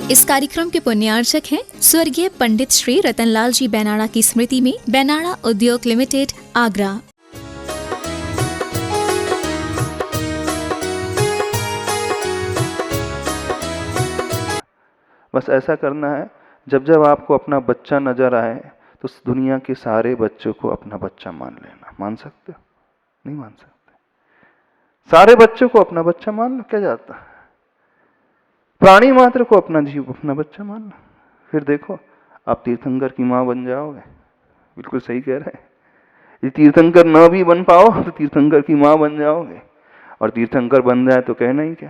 इस कार्यक्रम के पुण्यार्चक हैं स्वर्गीय पंडित श्री रतनलाल जी बैनाड़ा की स्मृति में बैनाड़ा उद्योग लिमिटेड, आगरा। बस ऐसा करना है, जब जब आपको अपना बच्चा नजर आए तो दुनिया के सारे बच्चों को अपना बच्चा मान लेना। मान सकते हो? नहीं मान सकते। सारे बच्चों को अपना बच्चा मान लो, क्या जाता है। प्राणी मात्र को अपना जीव, अपना बच्चा मान लो। फिर देखो, आप तीर्थंकर की माँ बन जाओगे। बिल्कुल सही कह रहे हैं। ये तीर्थंकर न भी बन पाओ तो तीर्थंकर की माँ बन जाओगे, और तीर्थंकर बन जाए तो कहना ही क्या।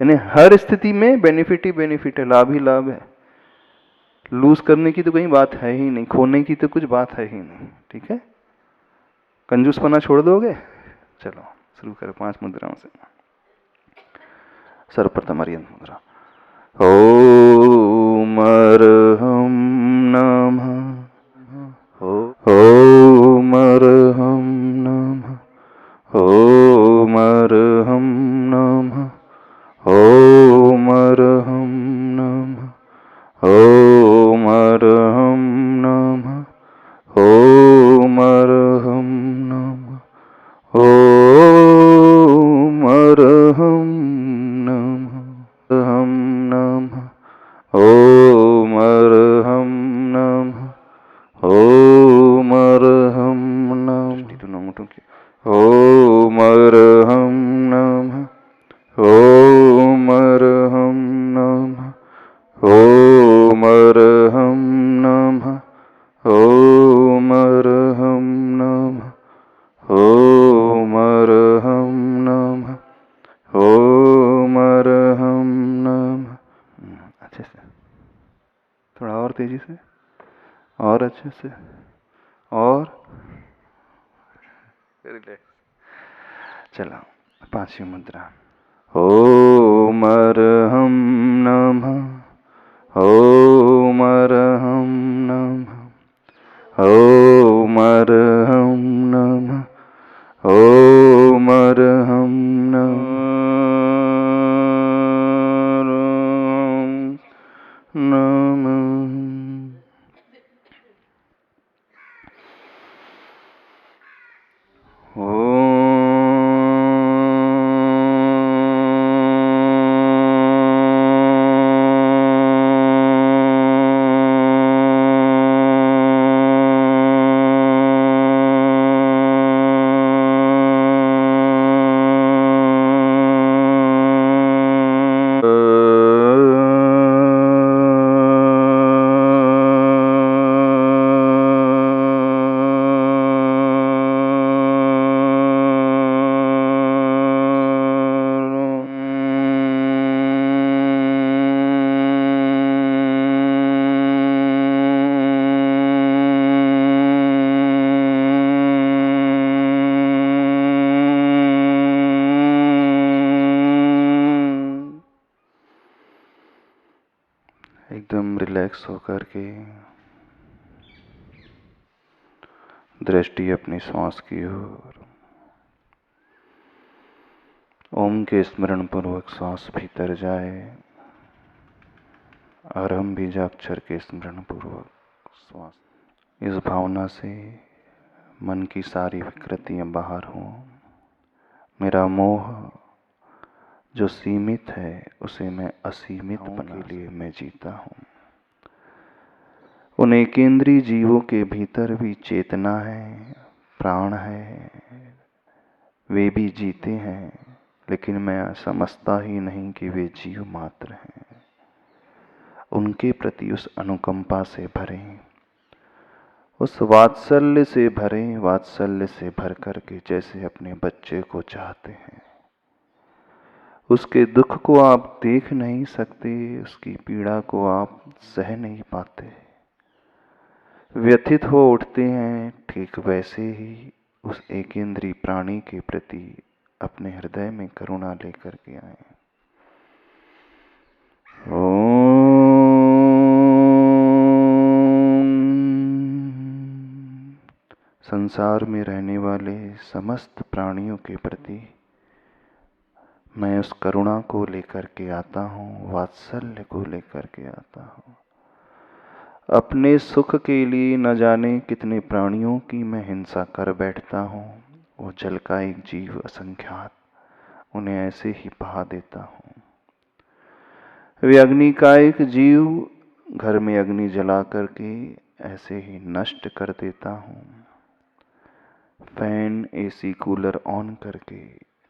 यानी हर स्थिति में बेनिफिट ही बेनिफिट है, लाभ ही लाभ है। लूज करने की तो कोई बात है ही नहीं, खोने की तो कुछ बात है ही नहीं। ठीक है, कंजूसपना छोड़ दोगे। चलो शुरू करें 5 मुद्राओं से। सर्वप्रथम अर्यंत मुद्रा। ओम अर्हं नमः। ओम अर्हं नमः। ओम अर्हं नमः। ओम अर्हं नमः। ओम अर्हं नमः। ओम अर्हं नमः। ओम अर्हं नमः। अर्हं नमः। ओम अर्हं नमः। ओम अर्हं नमः। ओम अर्हं नमः। ओम अर्हं नमः। ओम अर्हं नमः। ओम अर्हं नमः। ओम अर्हं नमः। ओम अर्हं नमः। अच्छे से, थोड़ा और तेजी से, और अच्छे से, और रिलैक्स। चलो 5वीं मुद्रा। ओम अर्हं नमः। ओम अर्हं नमः। ओम अर्हं नमः। ओम अर्हं नमः। एकदम रिलैक्स होकर के दृष्टि अपनी श्वास की ओर। ओम के स्मरण पूर्वक श्वास भीतर जाए, अर्हं बीजाक्षर के स्मरण पूर्वक श्वास। इस भावना से मन की सारी विकृतियां बाहर हों। मेरा मोह जो सीमित है उसे मैं असीमित बना के लिए मैं जीता हूँ। उन एकेंद्रीय जीवों के भीतर भी चेतना है, प्राण है, वे भी जीते हैं, लेकिन मैं समझता ही नहीं कि वे जीव मात्र हैं। उनके प्रति उस अनुकंपा से भरें, उस वात्सल्य से भरें, वात्सल्य से भर करके जैसे अपने बच्चे को चाहते हैं। उसके दुख को आप देख नहीं सकते, उसकी पीड़ा को आप सह नहीं पाते, व्यथित हो उठते हैं। ठीक वैसे ही उस एकेंद्रीय प्राणी के प्रति अपने हृदय में करुणा लेकर के आए। संसार में रहने वाले समस्त प्राणियों के प्रति मैं उस करुणा को लेकर के आता हूँ, वात्सल्य को लेकर के आता हूँ। अपने सुख के लिए न जाने कितने प्राणियों की मैं हिंसा कर बैठता हूँ। वो जल का एक जीव असंख्यात, उन्हें ऐसे ही बहा देता हूँ। वे अग्नि का एक जीव, घर में अग्नि जला करके ऐसे ही नष्ट कर देता हूँ। फैन, एसी, कूलर ऑन करके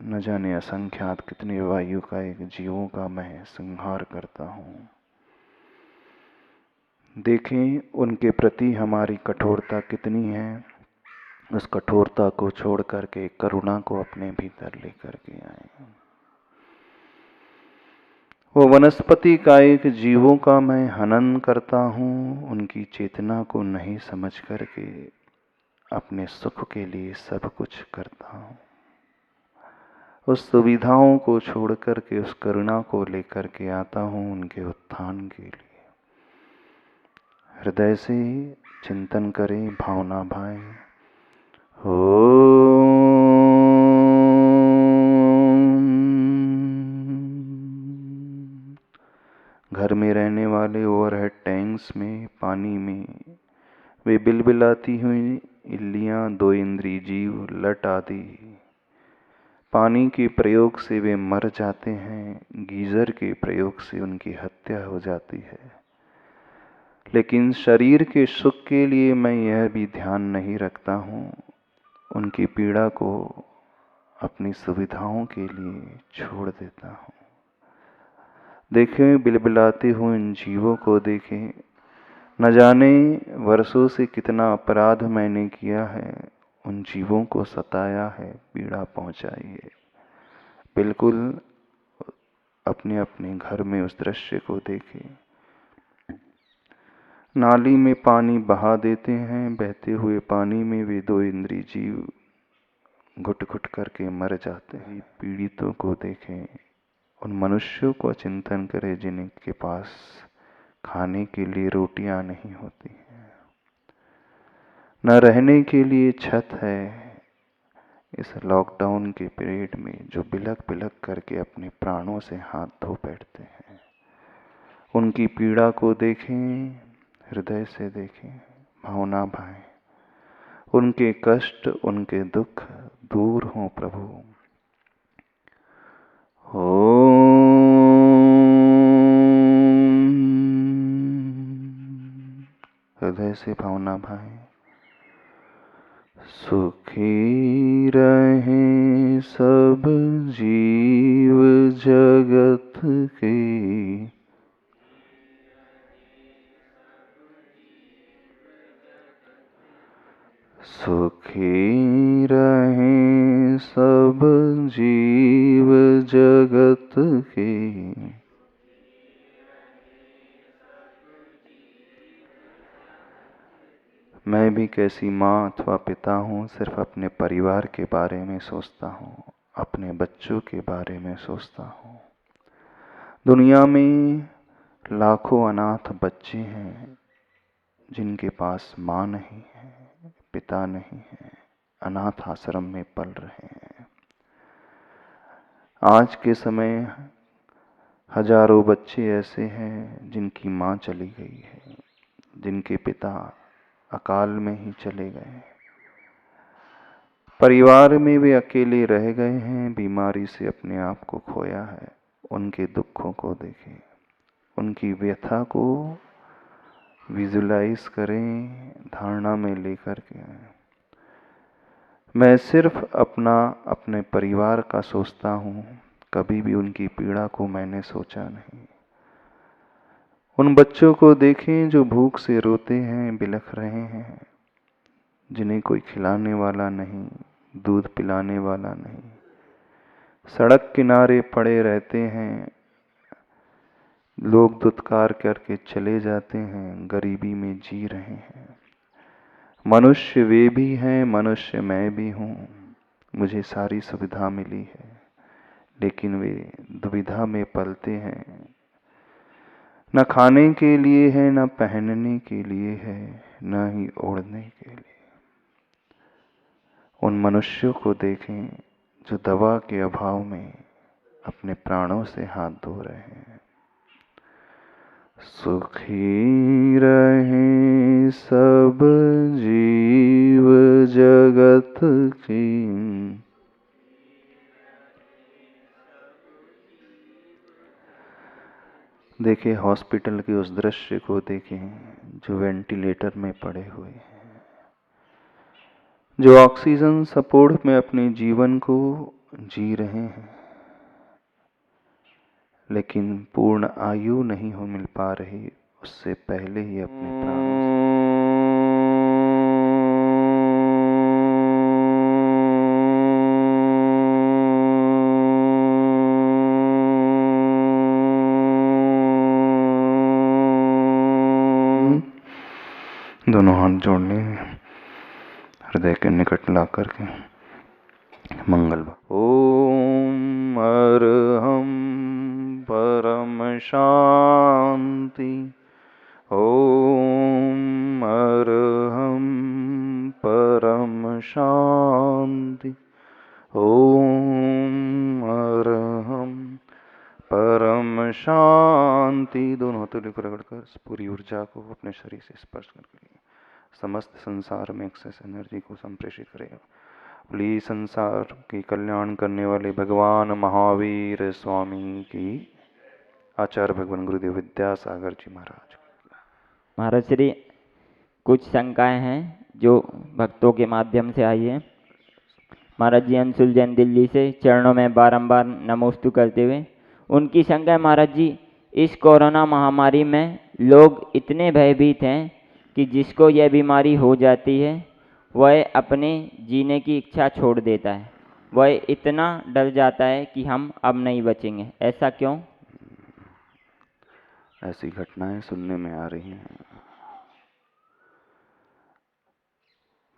न जाने असंख्यात कितने वायु का एक जीवों का मैं संहार करता हूँ। देखें उनके प्रति हमारी कठोरता कितनी है। उस कठोरता को छोड़ करके करुणा को अपने भीतर लेकर के आए। वो वनस्पति का एक जीवों का मैं हनन करता हूँ। उनकी चेतना को नहीं समझ करके अपने सुख के लिए सब कुछ करता हूँ। उस सुविधाओं को छोड़ करके उस करुणा को लेकर के आता हूँ उनके उत्थान के लिए। हृदय से चिंतन करें, भावना भाएं। घर में रहने वाले ओवरहेड टैंक्स में, पानी में वे बिलबिलाती हुई इल्लियां, दो इंद्री जीव, लट आदि पानी के प्रयोग से वे मर जाते हैं। गीजर के प्रयोग से उनकी हत्या हो जाती है। लेकिन शरीर के सुख के लिए मैं यह भी ध्यान नहीं रखता हूँ, उनकी पीड़ा को अपनी सुविधाओं के लिए छोड़ देता हूँ। देखें बिलबिलाते हुए इन जीवों को देखें। न जाने वर्षों से कितना अपराध मैंने किया है, उन जीवों को सताया है, पीड़ा पहुंचाई है। बिल्कुल अपने अपने घर में उस दृश्य को देखें। नाली में पानी बहा देते हैं, बहते हुए पानी में वे दो इंद्री जीव घुट घुट करके मर जाते हैं। पीड़ितों को देखें, उन मनुष्यों को चिंतन करें जिनके पास खाने के लिए रोटियां नहीं होती हैं, न रहने के लिए छत है। इस लॉकडाउन के पीरियड में जो बिलक बिलक करके अपने प्राणों से हाथ धो बैठते हैं, उनकी पीड़ा को देखें, हृदय से देखें, भावना भाएं। उनके कष्ट, उनके दुख दूर हों प्रभु। हृदय से भावना भाएं। सुखी रहें सब जीव जगत के, सुखी रहें सब जीव जगत के। मैं भी कैसी माँ अथवा पिता हूँ, सिर्फ अपने परिवार के बारे में सोचता हूँ, अपने बच्चों के बारे में सोचता हूँ। दुनिया में लाखों अनाथ बच्चे हैं जिनके पास माँ नहीं है, पिता नहीं है, अनाथ आश्रम में पल रहे हैं। आज के समय हजारों बच्चे ऐसे हैं जिनकी माँ चली गई है, जिनके पिता अकाल में ही चले गए। परिवार में वे अकेले रह गए हैं, बीमारी से अपने आप को खोया है। उनके दुखों को देखें, उनकी व्यथा को विजुलाइज करें, धारणा में लेकर के आए। मैं सिर्फ अपने परिवार का सोचता हूँ, कभी भी उनकी पीड़ा को मैंने सोचा नहीं। उन बच्चों को देखें जो भूख से रोते हैं, बिलख रहे हैं, जिन्हें कोई खिलाने वाला नहीं, दूध पिलाने वाला नहीं, सड़क किनारे पड़े रहते हैं, लोग दुत्कार करके चले जाते हैं, गरीबी में जी रहे हैं। मनुष्य वे भी हैं, मनुष्य मैं भी हूँ। मुझे सारी सुविधा मिली है, लेकिन वे दुविधा में पलते हैं। न खाने के लिए है, न पहनने के लिए है, न ही ओढ़ने के लिए। उन मनुष्यों को देखें जो दवा के अभाव में अपने प्राणों से हाथ धो रहे हैं। सुखी रहे सब जीव जगत की, देखिए हॉस्पिटल के उस दृश्य को, देखें जो वेंटिलेटर में पड़े हुए हैं, जो ऑक्सीजन सपोर्ट में अपने जीवन को जी रहे हैं, लेकिन पूर्ण आयु नहीं हो मिल पा रही, उससे पहले ही अपने प्राणों से दोनों हाथ जोड़ने, हृदय के निकट ला करके मंगल। ओम अरहम परम शांति। ओम अरहम परम शांति। ओम अरहम परम शांति। दोनों हाथों को रगड़कर पूरी ऊर्जा को अपने शरीर से स्पर्श करके समस्त संसार में एक्सेस एनर्जी को संप्रेषित करेगा। प्लीज संसार की कल्याण करने वाले भगवान महावीर स्वामी की, आचार्य भगवान गुरुदेव विद्यासागर जी महाराज। महाराज श्री, कुछ शंकाएं हैं जो भक्तों के माध्यम से आई है। महाराज जी अंशुल जैन दिल्ली से चरणों में बारंबार नमोस्तु करते हुए उनकी शंका है, महाराज जी इस कोरोना महामारी में लोग इतने भयभीत हैं कि जिसको यह बीमारी हो जाती है वह अपने जीने की इच्छा छोड़ देता है, वह इतना डर जाता है कि हम अब नहीं बचेंगे, ऐसा क्यों? ऐसी घटनाएं सुनने में आ रही हैं।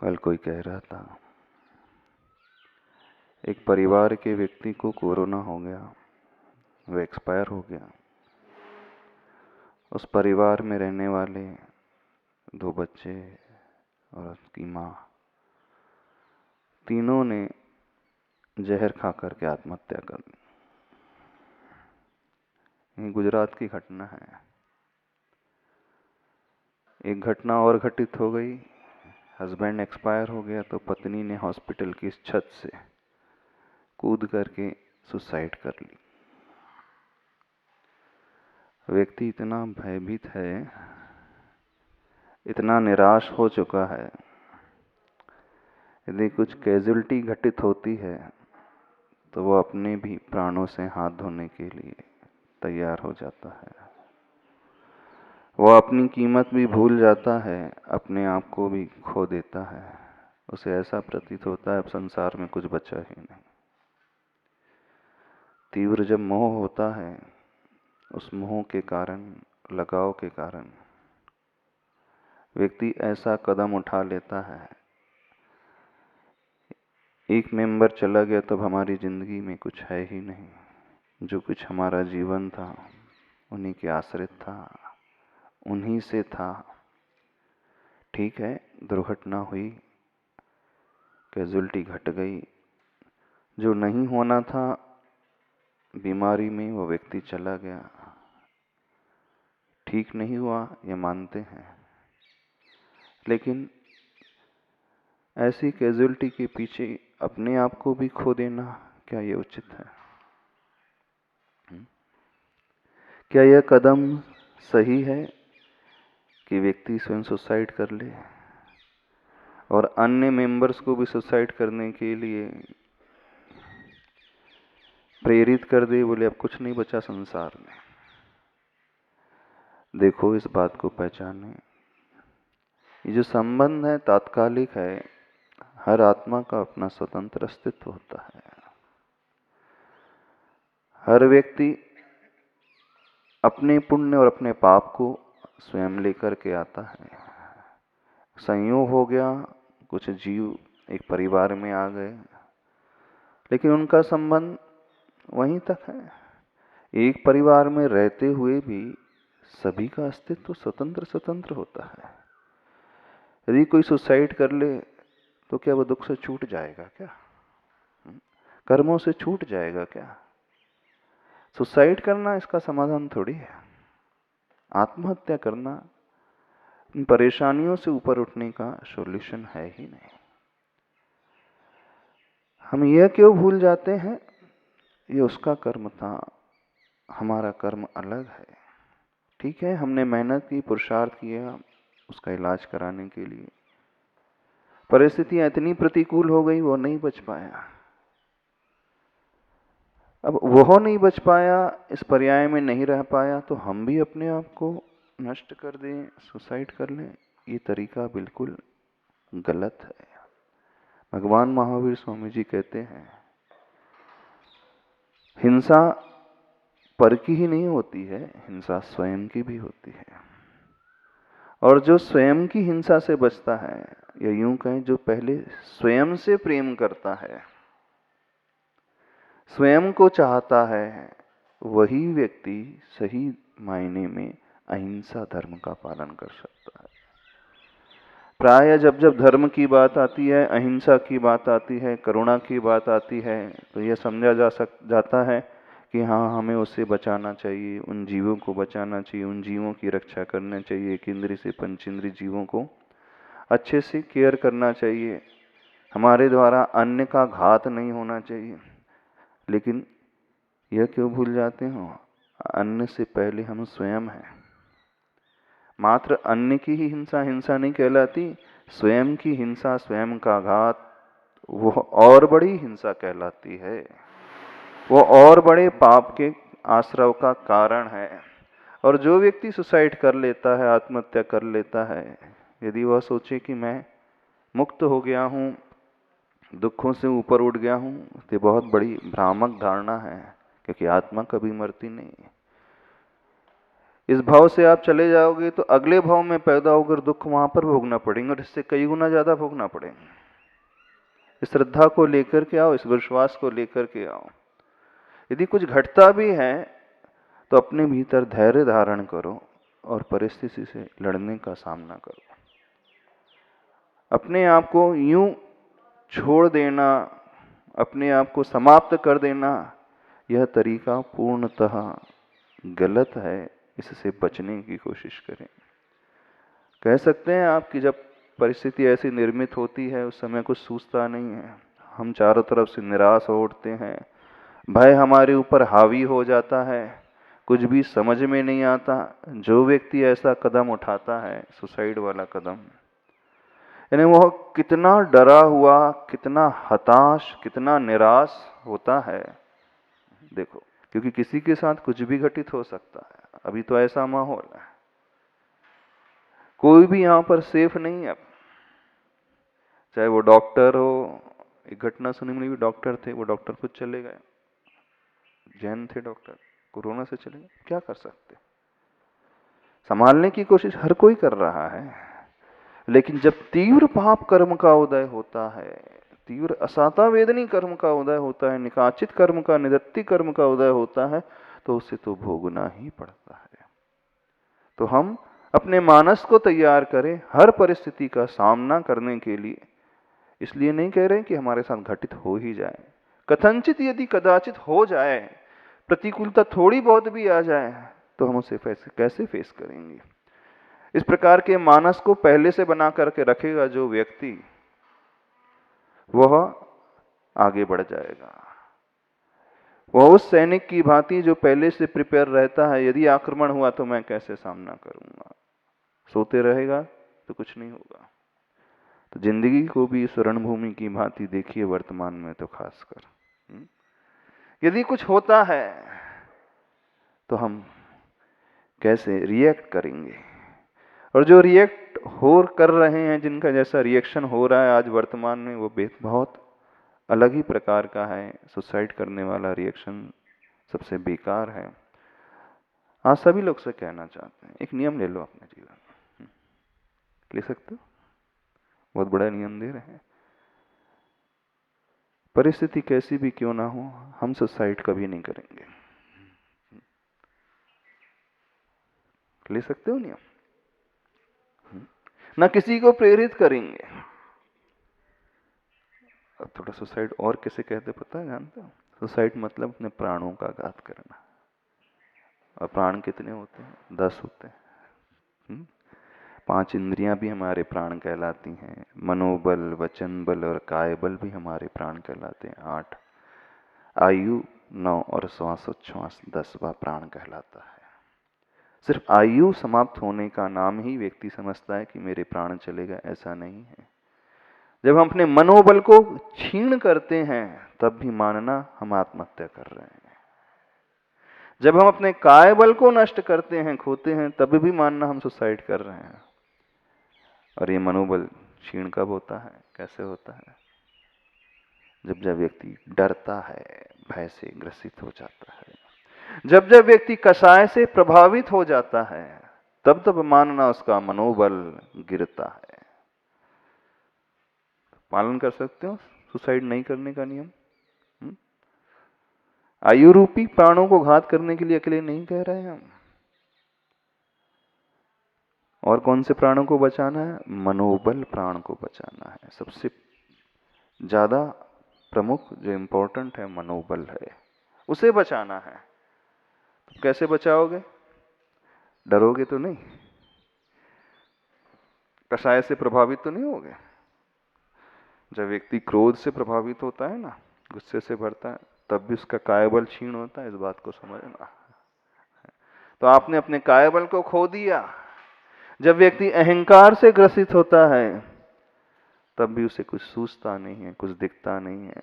कल कोई कह रहा था एक परिवार के व्यक्ति को कोरोना हो गया, वो एक्सपायर हो गया। उस परिवार में रहने वाले 2 बच्चे और उसकी माँ, तीनों ने जहर खा करके आत्महत्या कर ली। ये गुजरात की घटना है। एक घटना और घटित हो गई, हस्बैंड एक्सपायर हो गया तो पत्नी ने हॉस्पिटल की इस छत से कूद करके सुसाइड कर ली। व्यक्ति इतना भयभीत है, इतना निराश हो चुका है, यदि कुछ कैजुअलिटी घटित होती है तो वो अपने भी प्राणों से हाथ धोने के लिए तैयार हो जाता है। वो अपनी कीमत भी भूल जाता है, अपने आप को भी खो देता है। उसे ऐसा प्रतीत होता है अब संसार में कुछ बचा ही नहीं। तीव्र जब मोह होता है, उस मोह के कारण, लगाव के कारण व्यक्ति ऐसा कदम उठा लेता है, एक मेंबर चला गया तब हमारी जिंदगी में कुछ है ही नहीं। जो कुछ हमारा जीवन था उन्हीं के आश्रित था, उन्हीं से था। ठीक है, दुर्घटना हुई, कैजुअलिटी घट गई, जो नहीं होना था बीमारी में वो व्यक्ति चला गया, ठीक नहीं हुआ ये मानते हैं, लेकिन ऐसी कैजुअलिटी के पीछे अपने आप को भी खो देना, क्या ये उचित है? क्या यह कदम सही है कि व्यक्ति स्वयं सुसाइड कर ले और अन्य मेंबर्स को भी सुसाइड करने के लिए प्रेरित कर दे, बोले अब कुछ नहीं बचा संसार में? देखो, इस बात को पहचाने, ये जो संबंध है तात्कालिक है। हर आत्मा का अपना स्वतंत्र अस्तित्व होता है। हर व्यक्ति अपने पुण्य और अपने पाप को स्वयं लेकर के आता है। संयोग हो गया, कुछ जीव एक परिवार में आ गए, लेकिन उनका संबंध वहीं तक है। एक परिवार में रहते हुए भी सभी का अस्तित्व स्वतंत्र स्वतंत्र होता है। यदि कोई सुसाइड कर ले तो क्या वो दुख से छूट जाएगा क्या? कर्मों से छूट जाएगा क्या? सुसाइड करना इसका समाधान थोड़ी है। आत्महत्या करना इन परेशानियों से ऊपर उठने का सॉल्यूशन है ही नहीं। हम यह क्यों भूल जाते हैं? ये उसका कर्म था, हमारा कर्म अलग है। ठीक है, हमने मेहनत की, पुरुषार्थ किया उसका इलाज कराने के लिए, परिस्थितियां इतनी प्रतिकूल हो गई वो नहीं बच पाया। अब वो नहीं बच पाया, इस पर्याय में नहीं रह पाया, तो हम भी अपने आप को नष्ट कर दें, सुसाइड कर लें, ये तरीका बिल्कुल गलत है। भगवान महावीर स्वामी जी कहते हैं, हिंसा पर की ही नहीं होती है, हिंसा स्वयं की भी होती है। और जो स्वयं की हिंसा से बचता है, या यूं कहें जो पहले स्वयं से प्रेम करता है, स्वयं को चाहता है, वही व्यक्ति सही मायने में अहिंसा धर्म का पालन कर सकता है। प्राय जब जब धर्म की बात आती है, अहिंसा की बात आती है, करुणा की बात आती है, तो यह समझा जाता है कि हाँ, हमें उससे बचाना चाहिए, उन जीवों को बचाना चाहिए, उन जीवों की रक्षा करना चाहिए, एक इंद्रिय से पंचेंद्रिय जीवों को अच्छे से केयर करना चाहिए, हमारे द्वारा अन्य का घात नहीं होना चाहिए। लेकिन यह क्यों भूल जाते हो? अन्य से पहले हम स्वयं हैं। मात्र अन्य की ही हिंसा हिंसा नहीं कहलाती, स्वयं की हिंसा, स्वयं का घात, वो और बड़ी हिंसा कहलाती है, वो और बड़े पाप के आश्रव का कारण है। और जो व्यक्ति सुसाइड कर लेता है, आत्महत्या कर लेता है, यदि वह सोचे कि मैं मुक्त हो गया हूँ, दुखों से ऊपर उठ गया हूँ, तो बहुत बड़ी भ्रामक धारणा है, क्योंकि आत्मा कभी मरती नहीं। इस भाव से आप चले जाओगे तो अगले भाव में पैदा होकर दुख वहां पर भोगना पड़ेंगे, और इससे कई गुना ज्यादा भोगना पड़ेंगे। इस श्रद्धा को लेकर के आओ, इस विश्वास को लेकर के आओ। यदि कुछ घटता भी है तो अपने भीतर धैर्य धारण करो और परिस्थिति से लड़ने का सामना करो। अपने आप को यूं छोड़ देना, अपने आप को समाप्त कर देना, यह तरीका पूर्णतः गलत है। इससे बचने की कोशिश करें। कह सकते हैं आप कि जब परिस्थिति ऐसी निर्मित होती है, उस समय कुछ सूझता नहीं है, हम चारों तरफ से निराश हो उठते हैं, भय हमारे ऊपर हावी हो जाता है, कुछ भी समझ में नहीं आता। जो व्यक्ति ऐसा कदम उठाता है, सुसाइड वाला कदम, यानी वह कितना डरा हुआ, कितना हताश, कितना निराश होता है, देखो। क्योंकि किसी के साथ कुछ भी घटित हो सकता है। अभी तो ऐसा माहौल है, कोई भी यहां पर सेफ नहीं है। चाहे वो डॉक्टर हो, एक घटना सुनी मिली, डॉक्टर थे, वो डॉक्टर खुद चले गए, जैन थे डॉक्टर, कोरोना से चले गए। क्या कर सकते? संभालने की कोशिश हर कोई कर रहा है, लेकिन जब तीव्र पाप कर्म का उदय होता है, तीव्र असाता वेदनी कर्म का उदय होता है, निकाचित कर्म का, निदत्ति कर्म का उदय होता है, तो उसे तो भोगना ही पड़ता है। तो हम अपने मानस को तैयार करें हर परिस्थिति का सामना करने के लिए। इसलिए नहीं कह रहे कि हमारे साथ घटित हो ही जाए, कथनचित यदि कदाचित हो जाए, प्रतिकूलता थोड़ी बहुत भी आ जाए, तो हम उसे कैसे फेस करेंगे? इस प्रकार के मानस को पहले से बना करके रखेगा जो व्यक्ति, वह आगे बढ़ जाएगा। वह उस सैनिक की भांति जो पहले से प्रिपेयर रहता है, यदि आक्रमण हुआ तो मैं कैसे सामना करूंगा। सोते रहेगा तो कुछ नहीं होगा। तो जिंदगी को भी इस रणभूमि की भांति देखिए, वर्तमान में तो खासकर। यदि कुछ होता है तो हम कैसे रिएक्ट करेंगे, और जो रिएक्ट कर रहे हैं, जिनका जैसा रिएक्शन हो रहा है आज वर्तमान में, वो बहुत अलग ही प्रकार का है। सुसाइड करने वाला रिएक्शन सबसे बेकार है। आज सभी लोग से कहना चाहते हैं, एक नियम ले लो अपने जीवन में। ले सकते हो? बहुत बड़ा नियम दे रहे हैं। परिस्थिति कैसी भी क्यों ना हो, हम सुसाइड कभी नहीं करेंगे। ले सकते हो नियम? ना किसी को प्रेरित करेंगे। अब थोड़ा सुसाइड और किसे कहते पता है, जानते हो? सुसाइड मतलब अपने प्राणों का घात करना। और प्राण कितने होते हैं? 10 होते हैं। 5 इंद्रियां भी हमारे प्राण कहलाती हैं, मनोबल, वचन बल और काय बल भी हमारे प्राण कहलाते हैं। 8 आयु, 9 और श्वासोच्छ्वास 10वां प्राण कहलाता है। सिर्फ आयु समाप्त होने का नाम ही व्यक्ति समझता है कि मेरे प्राण चलेगा, ऐसा नहीं है। जब हम अपने मनोबल को क्षीण करते हैं तब भी मानना हम आत्महत्या कर रहे हैं। जब हम अपने काय बल को नष्ट करते हैं, खोते हैं, तब भी मानना हम सुसाइड कर रहे हैं। और ये मनोबल क्षीण कब होता है, कैसे होता है? जब जब व्यक्ति डरता है, भय से ग्रसित हो जाता है, जब जब व्यक्ति कषाय से प्रभावित हो जाता है, तब तब मानना उसका मनोबल गिरता है। पालन कर सकते हो सुसाइड नहीं करने का नियम? आयु रूपी प्राणों को घात करने के लिए अकेले नहीं कह रहे हैं हम। और कौन से प्राणों को बचाना है? मनोबल प्राण को बचाना है। सबसे ज्यादा प्रमुख जो इंपॉर्टेंट है मनोबल है, उसे बचाना है। तो कैसे बचाओगे? डरोगे तो नहीं, कषाय से प्रभावित तो नहीं होगे। जब व्यक्ति क्रोध से प्रभावित होता है ना, गुस्से से भरता है, तब भी उसका कायबल क्षीण होता है, इस बात को समझना। तो आपने अपने कायबल को खो दिया। जब व्यक्ति अहंकार से ग्रसित होता है तब भी उसे कुछ सूझता नहीं है, कुछ दिखता नहीं है।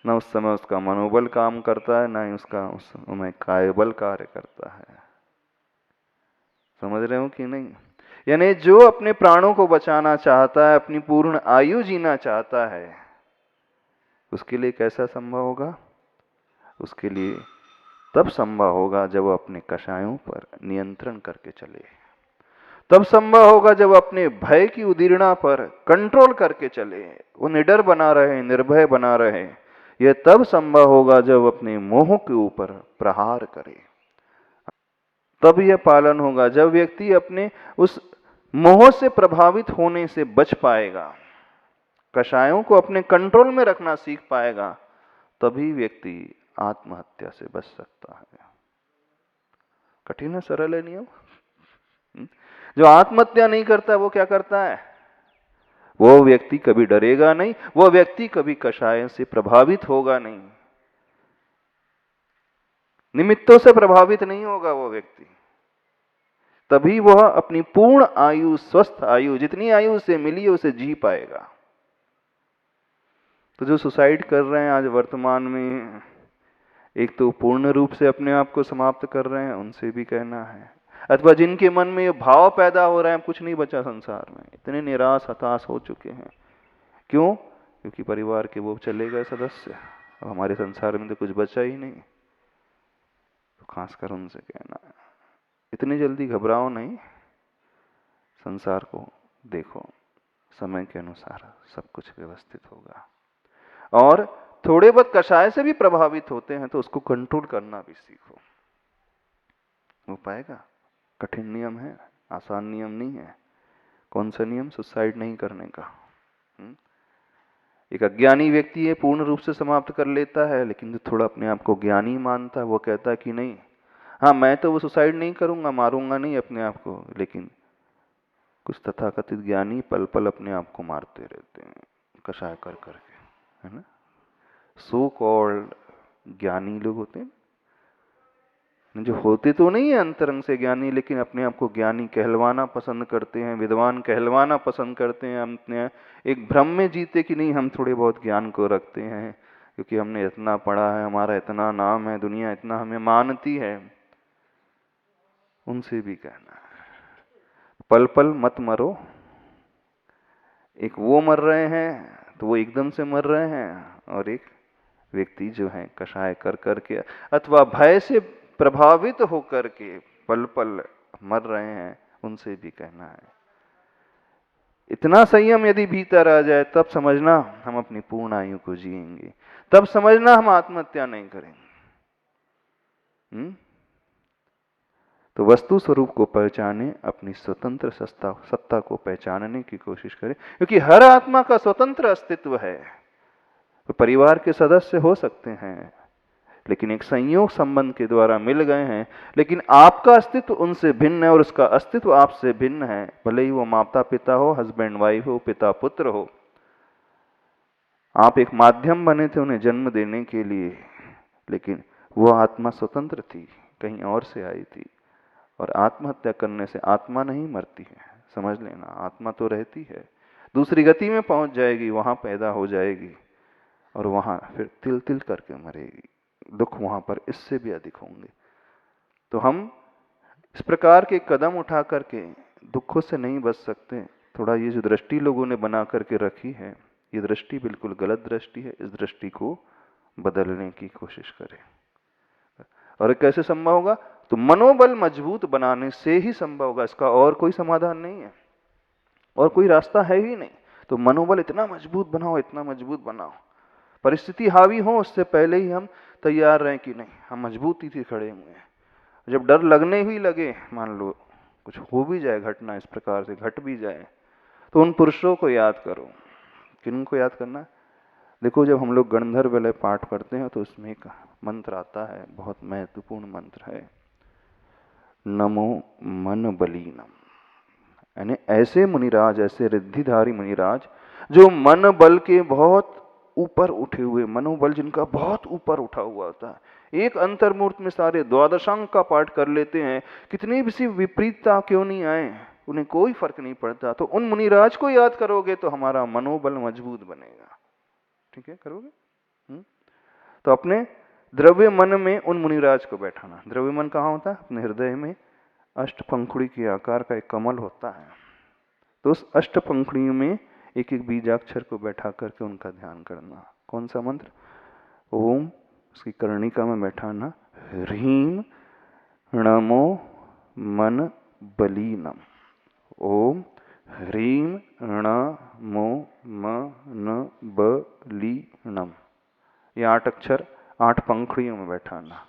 न उस समय उसका मनोबल काम करता है, न ही उसका उस समय कायबल कार्य करता है। समझ रहे हो कि नहीं? यानी जो अपने प्राणों को बचाना चाहता है, अपनी पूर्ण आयु जीना चाहता है, उसके लिए कैसा संभव होगा? उसके लिए तब संभव होगा जब वो अपने कषायों पर नियंत्रण करके चले। तब संभव होगा जब अपने भय की उदीर्णा पर कंट्रोल करके चले, वो निडर बना रहे, निर्भय बना रहे। यह तब संभव होगा जब अपने मोह के ऊपर प्रहार करे। तब यह पालन होगा जब व्यक्ति अपने उस मोह से प्रभावित होने से बच पाएगा, कषायों को अपने कंट्रोल में रखना सीख पाएगा, तभी व्यक्ति आत्महत्या से बच सकता है। कठिन है, सरल है नियम। जो आत्महत्या नहीं करता वो क्या करता है? वो व्यक्ति कभी डरेगा नहीं, वो व्यक्ति कभी कषाय से प्रभावित होगा नहीं, निमित्तों से प्रभावित नहीं होगा वो व्यक्ति। तभी वह अपनी पूर्ण आयु, स्वस्थ आयु, जितनी आयु उसे मिली है उसे जी पाएगा। तो जो सुसाइड कर रहे हैं आज वर्तमान में, एक तो पूर्ण रूप से अपने आप को समाप्त कर रहे हैं, उनसे भी कहना है, अथवा जिनके मन में ये भाव पैदा हो रहा है कुछ नहीं बचा संसार में, इतने निराश हताश हो चुके हैं। क्यों? क्योंकि परिवार के वो चले गए सदस्य, अब हमारे संसार में तो कुछ बचा ही नहीं। तो खासकर उनसे कहना है, इतनी जल्दी घबराओ नहीं, संसार को देखो, समय के अनुसार सब कुछ व्यवस्थित होगा। और थोड़े बहुत कषाय से भी प्रभावित होते हैं तो उसको कंट्रोल करना भी सीखो। हो पाएगा? कठिन नियम है, आसान नियम नहीं है। कौन सा नियम? सुसाइड नहीं करने का। एक अज्ञानी व्यक्ति है, पूर्ण रूप से समाप्त कर लेता है, लेकिन जो थोड़ा अपने आप को ज्ञानी मानता है वो कहता है कि नहीं, हाँ मैं तो वो सुसाइड नहीं करूंगा, मारूंगा नहीं अपने आप को, लेकिन कुछ तथाकथित ज्ञानी पल पल अपने आप को मारते रहते हैं कषाय कर करके, है ना। सो कॉल्ड ज्ञानी लोग होते हैं, जो होते तो नहीं है अंतरंग से ज्ञानी, लेकिन अपने आप को ज्ञानी कहलवाना पसंद करते हैं, विद्वान कहलवाना पसंद करते हैं। अपने एक भ्रम में जीते कि नहीं हम थोड़े बहुत ज्ञान को रखते हैं, क्योंकि हमने इतना पढ़ा है, हमारा इतना नाम है, दुनिया इतना हमें मानती है। उनसे भी कहना है, पल पल मत मरो। एक वो मर रहे हैं तो वो एकदम से मर रहे हैं, और एक व्यक्ति जो है कषाय कर करके अथवा भय से प्रभावित होकर के पल पल मर रहे हैं, उनसे भी कहना है, इतना संयम यदि भीतर आ जाए तब समझना हम अपनी पूर्ण आयु को जिएंगे, तब समझना हम आत्महत्या नहीं करेंगे। तो वस्तु स्वरूप को पहचाने, अपनी स्वतंत्र सत्ता को पहचानने की कोशिश करें, क्योंकि हर आत्मा का स्वतंत्र अस्तित्व है। तो परिवार के सदस्य हो सकते हैं, लेकिन एक संयोग संबंध के द्वारा मिल गए हैं, लेकिन आपका अस्तित्व उनसे भिन्न है और उसका अस्तित्व आपसे भिन्न है। भले ही वो माता पिता हो, हस्बैंड वाइफ हो, पिता पुत्र हो, आप एक माध्यम बने थे उन्हें जन्म देने के लिए, लेकिन वो आत्मा स्वतंत्र थी, कहीं और से आई थी। और आत्महत्या करने से आत्मा नहीं मरती है, समझ लेना। आत्मा तो रहती है, दूसरी गति में पहुंच जाएगी, वहां पैदा हो जाएगी और वहां फिर तिल तिल करके मरेगी। दुख वहां पर इससे भी अधिक होंगे। तो हम इस प्रकार के कदम उठा करके दुखों से नहीं बच सकते। थोड़ा ये जो दृष्टि लोगों ने बना करके रखी है, ये दृष्टि बिल्कुल गलत दृष्टि है। इस दृष्टि को बदलने की कोशिश करें। और कैसे संभव होगा? तो मनोबल मजबूत बनाने से ही संभव होगा, इसका और कोई समाधान नहीं है, और कोई रास्ता है ही नहीं। तो मनोबल इतना मजबूत बनाओ, इतना मजबूत बनाओ, परिस्थिति हावी हो उससे पहले ही हम तैयार रहें कि नहीं, हम मजबूती से खड़े हुए हैं। जब डर लगने भी लगे, मान लो कुछ हो भी जाए, घटना इस प्रकार से घट भी जाए, तो उन पुरुषों को याद करो। किन को याद करना है? देखो, जब हम लोग गणधर वलय पाठ करते हैं तो उसमें एक मंत्र आता है, बहुत महत्वपूर्ण मंत्र है, नमो मन बलीनम। यानी ऐसे मुनिराज, ऐसे रिद्धिधारी मुनिराज जो मन बल के बहुत ऊपर उठे हुए, मनोबल जिनका बहुत ऊपर उठा हुआ होता है, एक अंतर्मूर्त में सारे द्वादशांग का पाठ कर लेते हैं, कितनी भी विपरीतता क्यों नहीं आए उन्हें कोई फर्क नहीं पड़ता। तो उन मुनिराज को याद करोगे तो हमारा मनोबल मजबूत बनेगा। ठीक है, करोगे? तो अपने द्रव्य मन में उन मुनिराज को बैठाना। द्रव्य मन कहाँ होता है? अपने हृदय में अष्टपंखुड़ी के आकार का एक कमल होता है। तो उस अष्टपंखुड़ियों में एक एक बीजाक्षर को बैठा करके उनका ध्यान करना। कौन सा मंत्र? ओम, उसकी कर्णिका में बैठाना, ह्रीम णमो मन बलीनम। ओम ह्रीम णमो मन बलीनम। ये 8 अक्षर 8 पंखुड़ियों में बैठाना।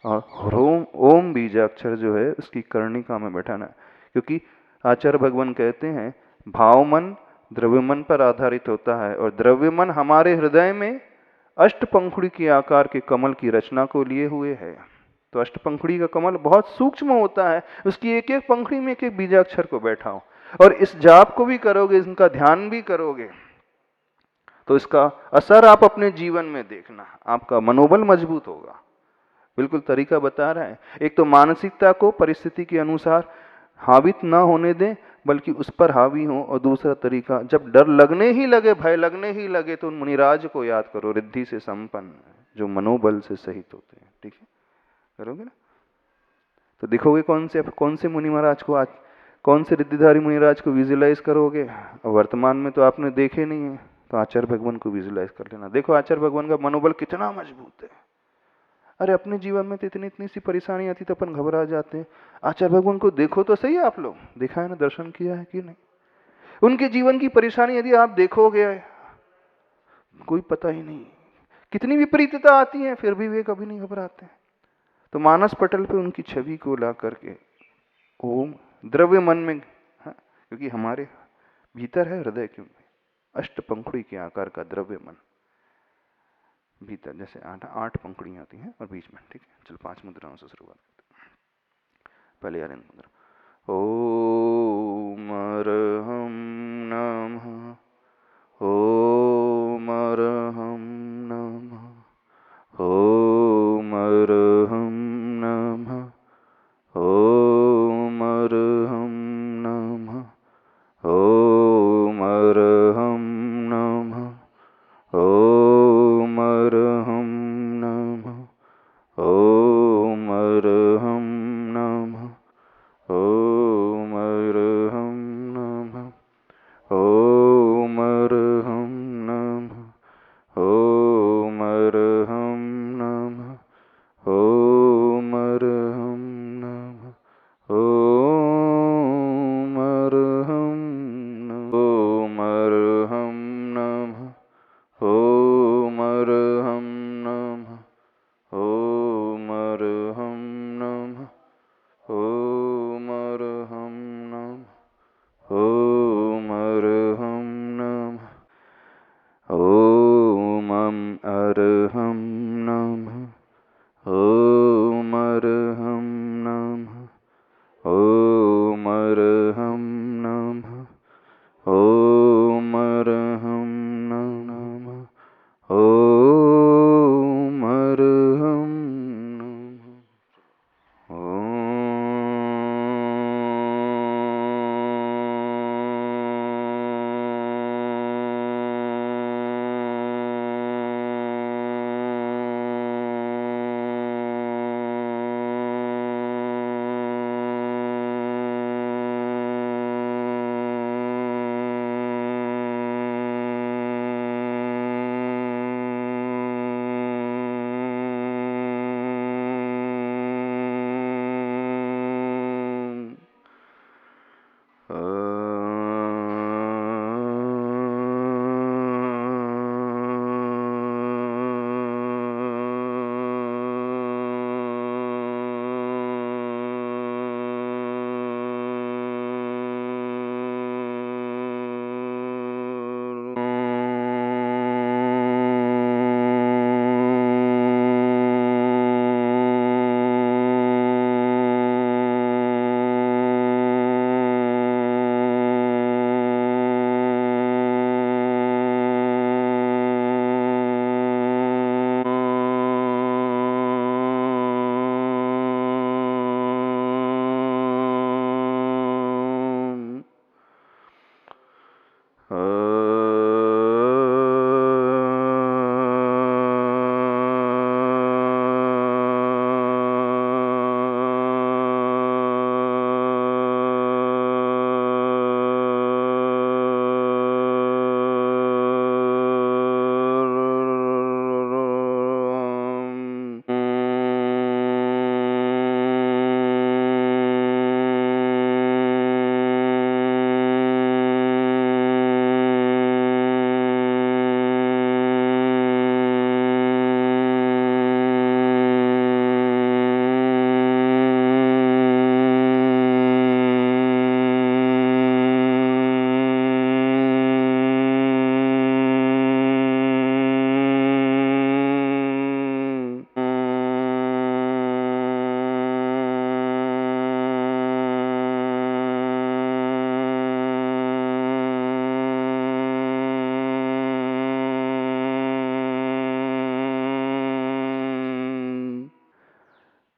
और ह्रोम ओम बीजाक्षर जो है उसकी कर्णिका में बैठाना। क्योंकि आचार्य भगवान कहते हैं भाव मन द्रव्य मन पर आधारित होता है, और द्रव्य मन हमारे हृदय में अष्टपंखुड़ी के आकार के कमल की रचना को लिए हुए है। तो अष्टपंखुड़ी का कमल बहुत सूक्ष्म होता है, उसकी एक एक पंखुड़ी में एक एक बीजाक्षर को बैठाओ, और इस जाप को भी करोगे, इनका ध्यान भी करोगे, तो इसका असर आप अपने जीवन में देखना, आपका मनोबल मजबूत होगा। बिल्कुल तरीका बता रहा है। एक तो मानसिकता को परिस्थिति के अनुसार हावित ना होने दें, बल्कि उस पर हावी हो। और दूसरा तरीका, जब डर लगने ही लगे, भय लगने ही लगे, तो उन मुनिराज को याद करो, रिद्धि से संपन्न, जो मनोबल से सहित होते हैं। ठीक है, करोगे ना? तो देखोगे कौन से मुनि महाराज को, आज कौन से रिद्धिधारी मुनिराज को विजुलाइज करोगे। वर्तमान में तो आपने देखे नहीं है, तो आचार्य भगवान को विजुलाइज कर लेना। देखो आचार्य भगवान का मनोबल कितना मजबूत है। अरे अपने जीवन में तो इतनी सी परेशानी आती तो अपन घबरा जाते हैं। आचार्य भगवान को देखो तो सही, आप लोग देखा है ना, दर्शन किया है कि नहीं? उनके जीवन की परेशानी यदि आप देखोगे, कोई पता ही नहीं, कितनी विपरीतता आती है, फिर भी वे कभी नहीं घबराते हैं। तो मानस पटल पे उनकी छवि को ला करके ओम द्रव्य मन में, क्योंकि हमारे भीतर है हृदय के में अष्टपंखुड़ी के आकार का द्रव्य मन भीतर, जैसे 8 पंखुड़ियां होती हैं और बीच में। ठीक है, चलो 5 मुद्राओं से शुरुआत करते हैं। पहले यार मुद्रा, ओम अरहम नमः, ओम अरहम नमः, ओम अरहम नमः, ओम अरहम नमः, ओम अरहम नमः, ओम अरहम नमः, ओम अरहम नमः, ओम अरहम नमः, ओम अरहम नमः, ओम अरहम ॐ अर्हं नमः, ॐ अर्हं नमः, ॐ अर्हं नमः, ॐ अर्हं नमः,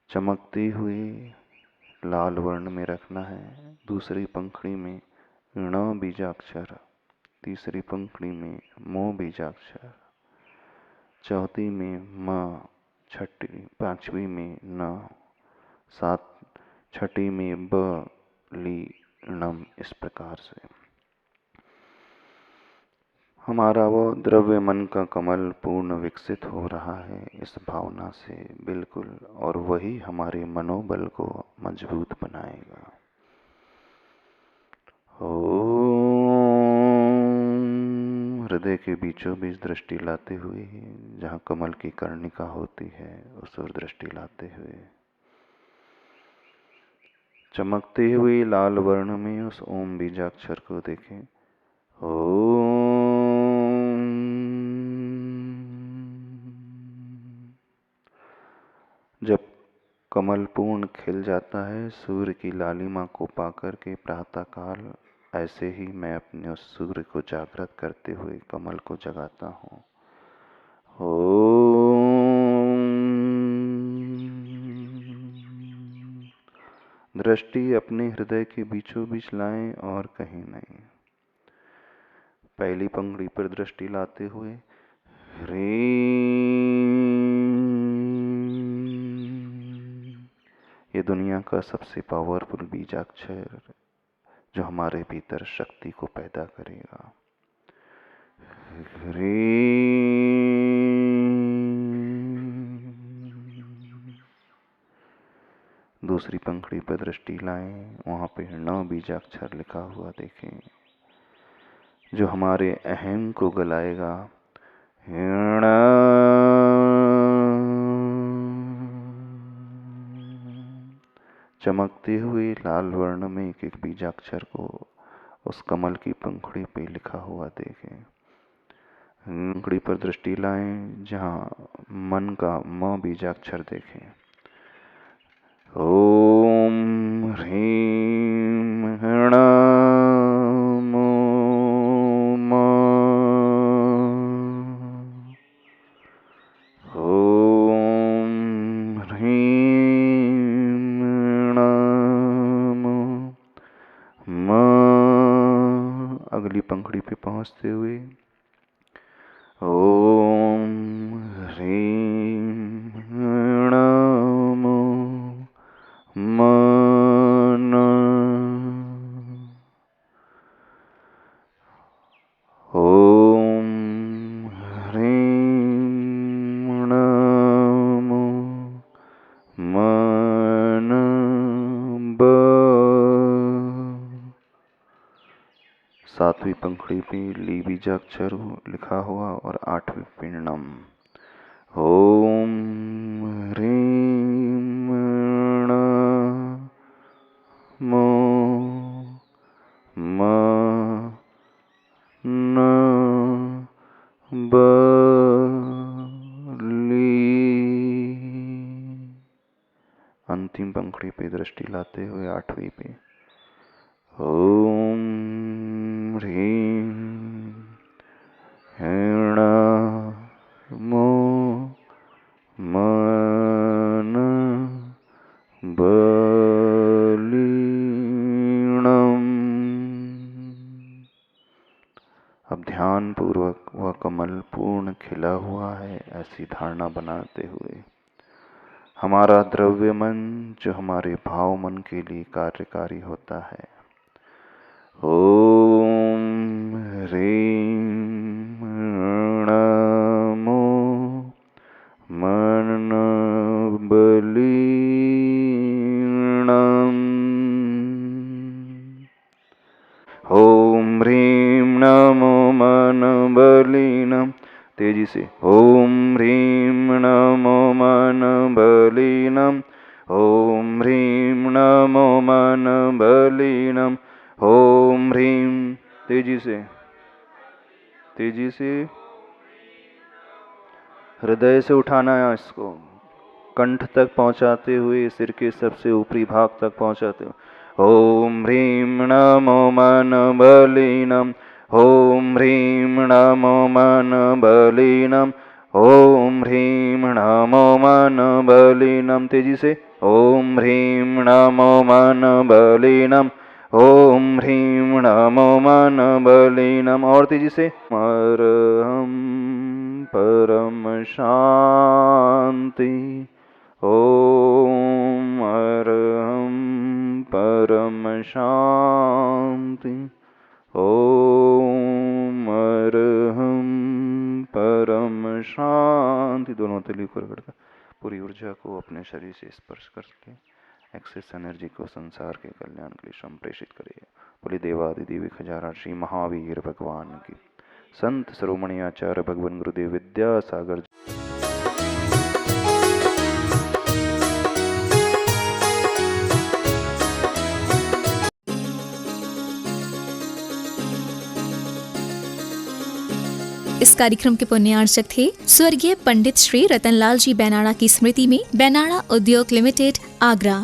चमकती हुई लाल वर्ण में रखना है। दूसरी पंखुड़ी में ण बीजाक्षर, तीसरी पंखुड़ी में मो बीजाक्षर, चौथी में म, छठी पांचवी में न, छठी में ब, ली, णम। इस प्रकार से हमारा वो द्रव्य मन का कमल पूर्ण विकसित हो रहा है इस भावना से बिल्कुल, और वही हमारे मनोबल को मजबूत बनाएगा। ओम हृदय के बीचों बीच दृष्टि लाते हुए, जहाँ कमल की कर्णिका होती है उस ओर दृष्टि लाते हुए चमकती हुई लाल वर्ण में उस ओम बीजाक्षर को देखें। ओम। जब कमल पूर्ण खिल जाता है सूर्य की लालिमा को पाकर के प्रातःकाल, ऐसे ही मैं अपने उस सूर्य को जागृत करते हुए कमल को जगाता हूँ। ओम। दृष्टि अपने हृदय के बीचों बीच लाएं और कहीं नहीं। पहली पंखुड़ी पर दृष्टि लाते हुए ह्रीं, ये दुनिया का सबसे पावरफुल बीजाक्षर जो हमारे भीतर शक्ति को पैदा करेगा। दूसरी पंखुड़ी पर दृष्टि लाएं, वहां पे ण बीजाक्षर लिखा हुआ देखें जो हमारे अहम को गलाएगा। चमकते हुए लाल वर्ण में एक एक बीजाक्षर को उस कमल की पंखुड़ी पे लिखा हुआ देखें। अंगड़ी पर दृष्टि लाएं जहां मन का म बीजाक्षर देखें। ओम ह्रीं ह्णामो म। ओम ह्रीं ह्णामो म। अगली पंखुड़ी पे पहुंचते हुए ओम ह्रीं ह्णामो म न। ओम ह्रीं ह्णामो म न ब। सातवीं पंखुड़ी पे ली बीजाक्षर लिखा हुआ और आठवीं पिंडम। ओम ह्रीं ह्णामो म न ब ली। अंतिम पंखुड़ी पे दृष्टि लाते हुए आठवीं पे ओम ह्रीं ह्णामो म न ब लीणम्। अब ध्यान पूर्वक वह कमल पूर्ण खिला हुआ है ऐसी धारणा बनाते हुए हमारा द्रव्य मन जो हमारे भाव मन के लिए कार्यकारी होता है ओम ह्रीं ह्णामो म न ब लीणम्। ओम ह्रीं नमो म न ब लीनम्। तेजी से ओम ह्रीं नमो म न ब लीनम्। ओम ह्रीं नमो म न ब लीनम्। ओम ह्रीं। तेजी से हृदय से उठाना है इसको, कंठ तक पहुंचाते हुए सिर के सबसे ऊपरी भाग तक पहुंचाते हुए ओम ह्रीं नमो म न ब लीनम्। ओम ह्रीं नमो म न ब लीनम्। ओम ह्रीं नमो म न ब लीनम्। तेजी से ओम ह्रीं नमो म न ब लीनम्। ओम ह्रीं नमो म न ब लीनम्। और तेजी से अरहं परम शांति। ओम अरहं परम शांति। ओम अरहं परम शांति। दोनों तली को रगड़कर पूरी ऊर्जा को अपने शरीर से स्पर्श करके एक्सेस एनर्जी को संसार के कल्याण के लिए संप्रेषित करिए। बोले देवादिदेव खजाना श्री महावीर भगवान की। संत शिरोमणि आचार्य भगवान गुरुदेव विद्यासागर। इस कार्यक्रम के पुण्यार्चक थे स्वर्गीय पंडित श्री रतनलाल जी बैनाड़ा की स्मृति में बैनाड़ा उद्योग लिमिटेड, आगरा।